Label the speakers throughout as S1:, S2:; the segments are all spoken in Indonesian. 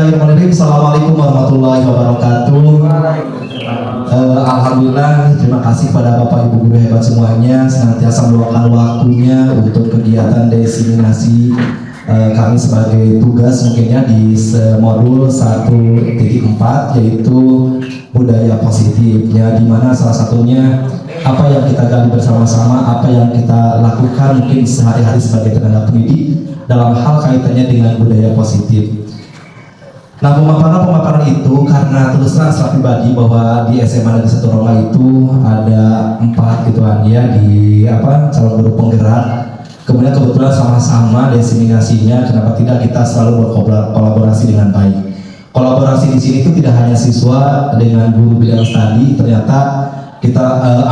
S1: Bismillahirrahmanirrahim. Assalamualaikum warahmatullahi wabarakatuh. Alhamdulillah, terima kasih pada Bapak Ibu guru hebat semuanya senantiasa meluangkan waktunya untuk kegiatan diseminasi kami sebagai tugas mungkinnya di modul 1.4 yaitu budaya positifnya, di mana salah satunya apa yang kita gali bersama-sama, apa yang kita lakukan mungkin sehari-hari sebagai tenaga pendidik dalam hal kaitannya dengan budaya positif. Nah, pemaparan itu karena terus terang secara pribadi bahwa di SMA Negeri 1 Roma itu ada 4 gituan ya di calon guru penggerak. Kemudian kebetulan sama-sama diseminasinya, kenapa tidak kita selalu berkolaborasi dengan baik. Kolaborasi di sini itu tidak hanya siswa dengan guru bidang studi, ternyata kita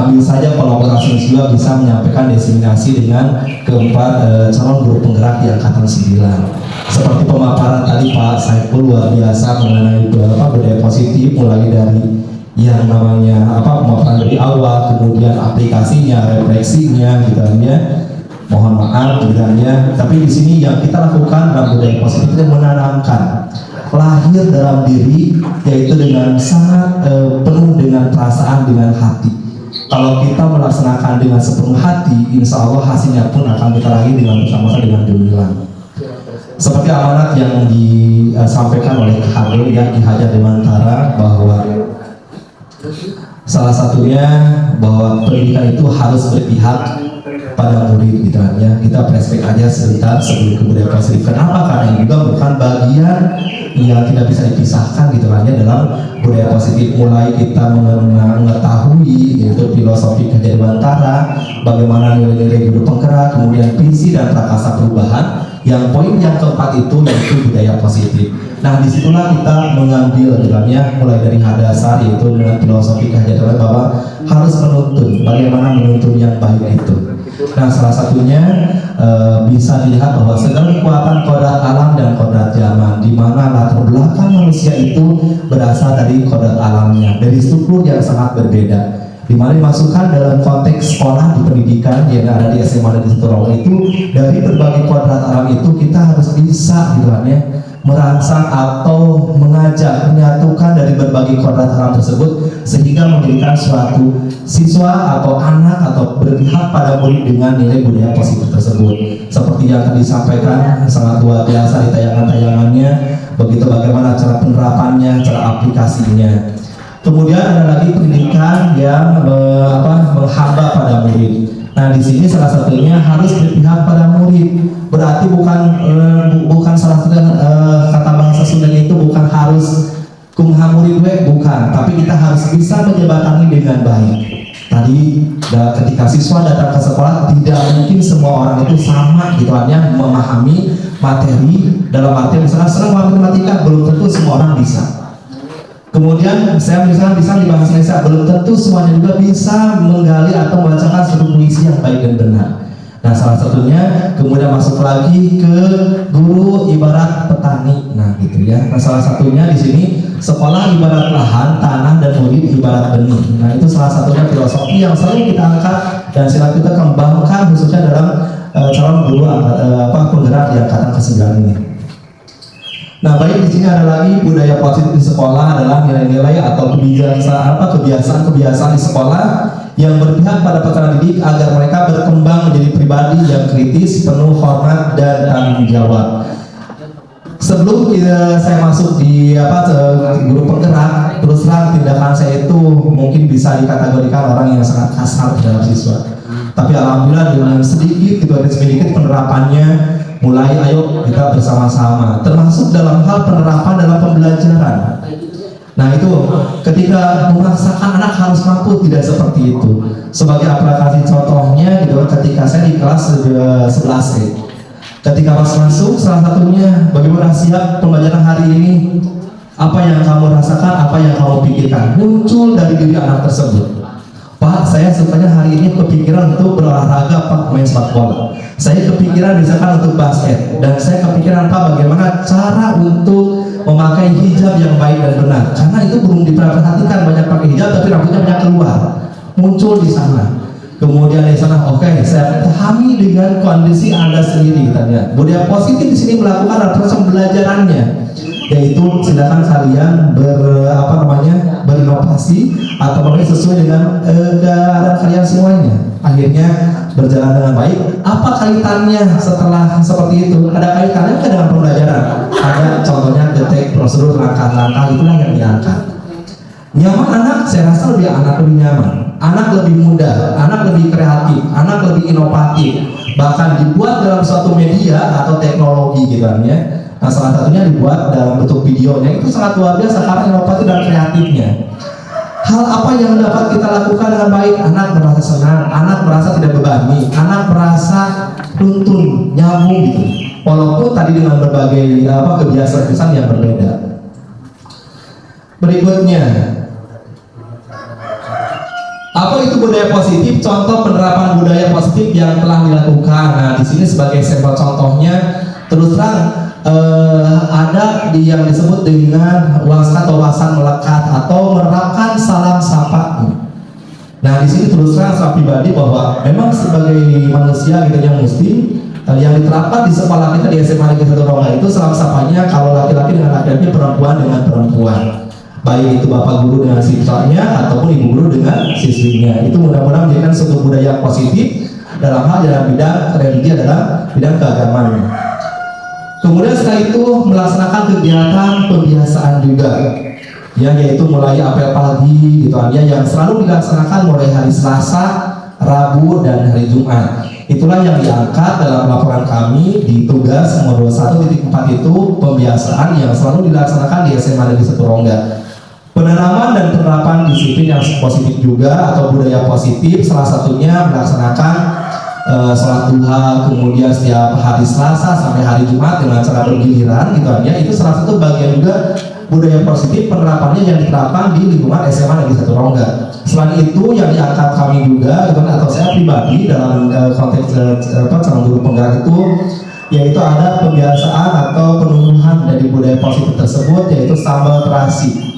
S1: ambil saja kolaborasi juga bisa menyampaikan diseminasi dengan keempat calon guru penggerak di angkatan 9. Seperti pemaparan tadi Pak Saiful luar biasa mengenai budaya positif, mulai dari yang namanya pemaparan dari awal, kemudian aplikasinya, refleksinya, gitu ya. Mohon maaf, gitu ya. Tapi di sini yang kita lakukan dalam budaya positif itu menanamkan lahir dalam diri, yaitu dengan sangat penuh dengan perasaan, dengan hati. Kalau kita melaksanakan dengan sepenuh hati, insya Allah hasilnya pun akan kita raih dengan bersama-sama dengan gemilang. Seperti amanat yang disampaikan oleh Khairul ya, Ki Hajar Dewantara, bahwa salah satunya bahwa pendidikan itu harus berpihak pada murid gitu ya. Kita flashback aja sebentar sebelum ke budaya positif. Kenapa? Karena ini juga bukan bagian yang tidak bisa dipisahkan gitu ya dalam budaya positif. Mulai kita mengetahui yaitu filosofi Ki Hajar Dewantara, bagaimana nilai-nilai guru penggerak, kemudian visi dan prakasa perubahan. Yang poin yang keempat itu yaitu budaya positif. Nah, disitulah kita mengambil dalamnya mulai dari hadasar yaitu dengan filosofi Ki Hajar Dewantara bahwa harus menuntun, bagaimana menuntun yang baik itu. Nah, salah satunya bisa dilihat bahwa segala kekuatan kodrat alam dan kodrat zaman, di mana latar belakang manusia itu berasal dari kodrat alamnya, dari struktur yang sangat berbeda. Di mana dimasukkan dalam konteks sekolah di pendidikan yang ada di SMA Negeri 1 Roma itu, dari berbagai kodrat alam itu kita harus bisa gitu kan ya, merangsang atau mengajak menyatukan dari berbagai kodrat alam tersebut sehingga menjadikan suatu siswa atau anak atau berpihak pada murid dengan nilai budaya positif tersebut. Seperti yang tadi disampaikan sangat luar biasa di tayangan-tayangannya, begitu bagaimana cara penerapannya, cara aplikasinya. Kemudian ada lagi pendidikan yang menghamba pada murid. Nah, di sini salah satunya harus berpihak pada murid. Berarti bukan salah satu kata bahasa Sunda itu bukan harus kumha murid bukan, tapi kita harus bisa menjembatani dengan baik. Tadi ketika siswa datang ke sekolah, tidak mungkin semua orang itu sama gitu hanya memahami materi. Dalam arti misalnya senang matematika, belum tentu semua orang bisa. Kemudian saya misalnya bisa di bahasa Indonesia, belum tentu semuanya juga bisa menggali atau membacakan suatu puisi yang baik dan benar. Nah, salah satunya kemudian masuk lagi ke guru ibarat petani. Nah, gitu ya. Nah, salah satunya di sini sekolah ibarat lahan, tanah, dan murid ibarat benih. Nah, itu salah satunya filosofi yang selalu kita angkat dan selalu kita kembangkan khususnya dalam calon guru penggerak di angkatan ke-9 ini. Nah, baik, di sini ada lagi budaya positif di sekolah adalah nilai-nilai atau kebiasaan-kebiasaan di sekolah yang berpihak pada peserta didik agar mereka berkembang menjadi pribadi yang kritis, penuh hormat dan tanggung jawab. Sebelum saya masuk di guru penggerak, terus terang tindakan saya itu mungkin bisa dikategorikan orang yang sangat kasar terhadap siswa. Tapi alhamdulillah dengan sedikit penerapannya, mulai ayo kita bersama-sama, termasuk dalam hal penerapan dalam pembelajaran. Nah, itu ketika memaksakan anak harus mampu, tidak seperti itu. Sebagai aplikasi contohnya gitu, ketika saya di kelas 11 ketika pas masuk, salah satunya bagaimana siap pembelajaran hari ini, apa yang kamu rasakan, apa yang kamu pikirkan, muncul dari diri anak tersebut. Pak, saya sebenarnya hari ini kepikiran untuk berolahraga, Pak, main sepak bola. Saya kepikiran misalkan untuk basket, dan saya kepikiran Pak bagaimana cara untuk memakai hijab yang baik dan benar. Karena itu belum diperhatikan, banyak pakai hijab tapi rambutnya banyak keluar. Muncul di sana. Kemudian di sana, oke, saya pahami dengan kondisi Anda sendiri, katanya. Budaya positif di sini melakukan proses pembelajarannya. yaitu silakan kalian berinovasi atau sesuai dengan keadaan kalian semuanya. Akhirnya berjalan dengan baik. Apa kaitannya setelah seperti itu? Ada kaitannya ke dengan pembelajaran. Ada contohnya detek prosedur langkah-langkah, itulah yang diangkat. Nyaman anak, saya rasa lebih nyaman, anak lebih mudah, anak lebih kreatif, anak lebih inovatif, bahkan dibuat dalam suatu media atau teknologi gitu kan ya. Nah, salah satunya dibuat dalam bentuk videonya, itu sangat luar biasa karena inovatif dan kreatifnya. Hal apa yang dapat kita lakukan dengan baik? Anak merasa senang, anak merasa tidak bebani, anak merasa tuntun, nyambung gitu. Walaupun tadi dengan berbagai kebiasaan-kebiasaan yang berbeda. Berikutnya, apa itu budaya positif? Contoh penerapan budaya positif yang telah dilakukan. Nah, di sini sebagai sampel contohnya, terus terang ada yang disebut dengan wawasan melekat atau menerapkan salam sapa. Nah, di sini terus terang saya pribadi bahwa memang sebagai manusia gitu yang muslim, yang diterapkan di sekolah kita di SMA Negeri 1 Rongga itu salam sapanya kalau laki-laki dengan laki-laki, perempuan dengan perempuan. Baik itu bapak guru dengan siswanya ataupun ibu guru dengan siswinya. Itu mudah-mudahan menjadikan suatu budaya positif dalam bidang religi, dalam bidang keagamaan. Kemudian setelah itu melaksanakan kegiatan pembiasaan juga, ya, yaitu mulai apel pagi gitu ya, yang selalu dilaksanakan mulai hari Selasa, Rabu, dan hari Jumat. Itulah yang diangkat dalam laporan kami di tugas nomor 21.4 itu pembiasaan yang selalu dilaksanakan di SMA Negeri 1 Rongga. Penanaman dan penerapan disiplin yang positif juga atau budaya positif, salah satunya melaksanakan sholat duha, kemudian setiap hari Selasa sampai hari Jumat dengan cara bergiliran gitu ya. Itu salah satu bagian juga budaya positif penerapannya yang diterapkan di lingkungan SMA Negeri 1 Rongga. Selain itu yang diangkat kami juga gitu, atau saya pribadi dalam konteks calon guru penggerak itu, yaitu ada pembiasaan atau penumbuhan dari budaya positif tersebut, yaitu sambal terasi.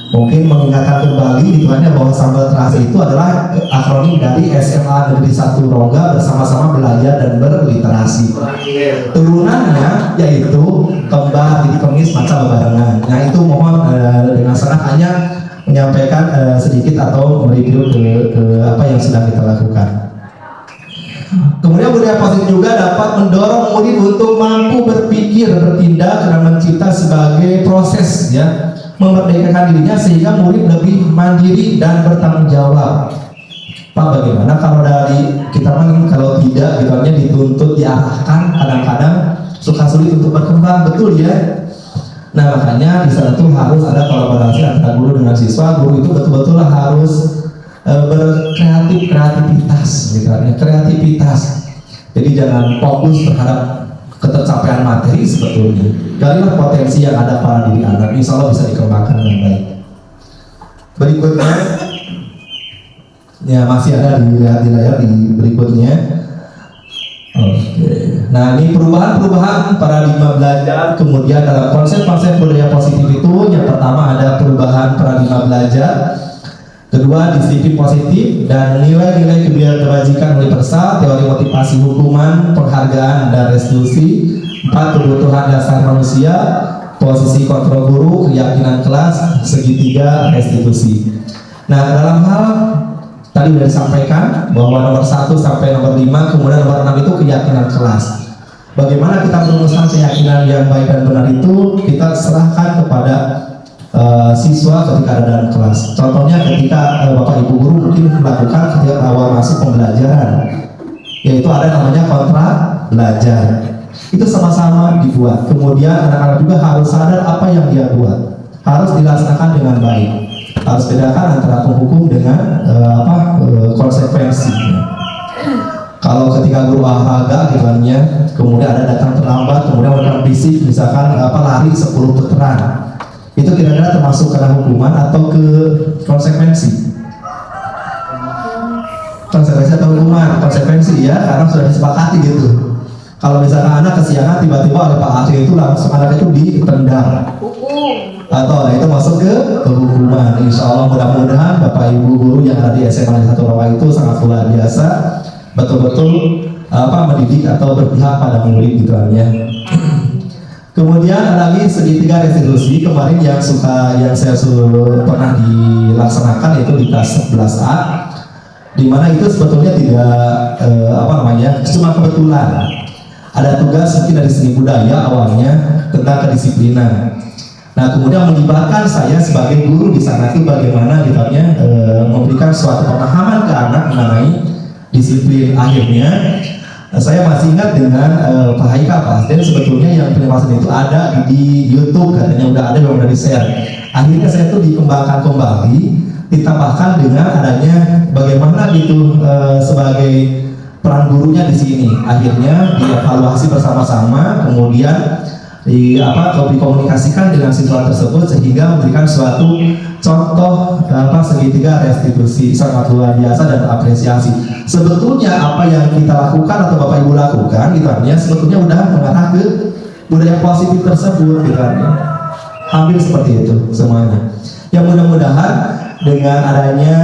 S1: Mungkin mengingatkan kembali gitu kan ya, bahwa sambal terasi itu adalah akronim dari SMA Negeri 1 Rongga bersama-sama belajar dan berliterasi. Turunannya yaitu kembar, titik kemis, maca bebarengan. Nah, itu mohon dengan senang hanya menyampaikan sedikit atau mereview ke apa yang sedang kita lakukan. Kemudian budaya positif juga dapat mendorong murid untuk mampu berpikir, bertindak, dan mencipta sebagai proses ya, memerdekakan dirinya sehingga murid lebih mandiri dan bertanggung jawab. Pak, bagaimana kalau dari kita kalau tidak gitu hanya dituntut, diarahkan, kadang-kadang suka sulit untuk berkembang, betul ya? Nah, makanya di sana tuh harus ada kolaborasi antara guru dengan siswa. Guru itu betul-betul harus kreativitas gitu kan, kreativitas. Jadi jangan fokus terhadap ketercapaian materi sebetulnya. Galilah potensi yang ada pada diri anak, insya Allah bisa dikembangkan dengan baik. Berikutnya, ya masih ada di layar di berikutnya. Oke. Nah, ini perubahan paradigma belajar. Kemudian dalam konsep-konsep budaya positif itu, yang pertama ada perubahan paradigma belajar. Kedua, disiplin positif dan nilai-nilai kebajikan universal, teori motivasi hukuman, penghargaan dan restitusi. 4, kebutuhan dasar manusia, posisi kontrol guru, keyakinan kelas, segitiga restitusi. Nah, dalam hal tadi sudah disampaikan bahwa nomor 1 sampai nomor 5, kemudian nomor 6 itu keyakinan kelas. Bagaimana kita merumuskan keyakinan yang baik dan benar itu kita serahkan kepada siswa ketika ada dalam kelas. Contohnya ketika Bapak Ibu guru mungkin melakukan ketika awal masuk pembelajaran, yaitu ada namanya kontrak belajar. Itu sama-sama dibuat. Kemudian anak-anak juga harus sadar apa yang dia buat, harus dilaksanakan dengan baik. Harus bedakan antara penghukum dengan konsekuensi. Kalau ketika guru olahraga gitu, kemudian ada datang terlambat, kemudian melakukan fisik, misalkan lari 10 putaran, itu kira-kira termasuk kena hukuman atau ke konsekuensi? Konsekuensi atau hukuman? Konsekuensi ya, karena sudah disepakati gitu. Kalau misalkan anak kesiangan tiba-tiba oleh Pak Akhi itu langsung anak itu ditendang, atau itu masuk ke hukuman. Insya Allah mudah-mudahan Bapak Ibu guru yang ada di SMA 1 Rongga itu sangat luar biasa, betul-betul mendidik atau berpihak pada murid gitu ya. Kemudian ada lagi segitiga restitusi kemarin yang saya pernah dilaksanakan yaitu di kelas 11A, di mana itu sebetulnya tidak cuma kebetulan ada tugas mungkin dari seni budaya awalnya tentang kedisiplinan. Nah kemudian melibatkan saya sebagai guru di sana itu bagaimana memberikan suatu pemahaman ke anak mengenai disiplin. Akhirnya saya masih ingat dengan Pak Haikal Pak Asden, sebetulnya yang penjelasan itu ada di YouTube, katanya udah ada yang udah di-share. Akhirnya saya tuh dikembangkan kembali, ditambahkan dengan adanya bagaimana gitu sebagai peran gurunya di sini. Akhirnya dievaluasi bersama-sama, kemudian dikomunikasikan dengan siswa tersebut sehingga memberikan suatu contoh segitiga restitusi sangat luar biasa dan apresiasi. Sebetulnya apa yang kita lakukan atau Bapak Ibu lakukan sebetulnya udah mengarah ke budaya positif tersebut hampir seperti itu semuanya. Yang mudah-mudahan dengan adanya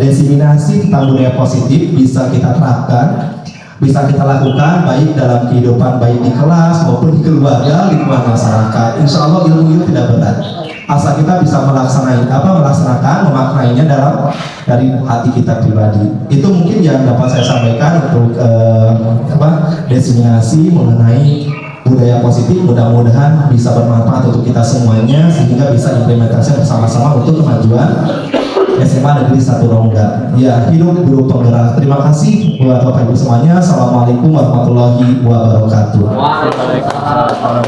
S1: diseminasi tentang budaya positif bisa kita terapkan, bisa kita lakukan baik dalam kehidupan baik di kelas maupun di keluarga, lingkungan masyarakat. Insya Allah ilmu itu tidak berat, asal kita bisa melaksanakan, memaknainya dari hati kita pribadi. Itu mungkin yang dapat saya sampaikan untuk diseminasi mengenai budaya positif. Mudah-mudahan bisa bermanfaat untuk kita semuanya sehingga bisa implementasi bersama-sama untuk kemajuan SMA Negeri 1 Rongga. Ya, hidup guru penggerak. Terima kasih buat Bapak Ibu semuanya. Assalamualaikum warahmatullahi wabarakatuh.
S2: Waalaikumsalam.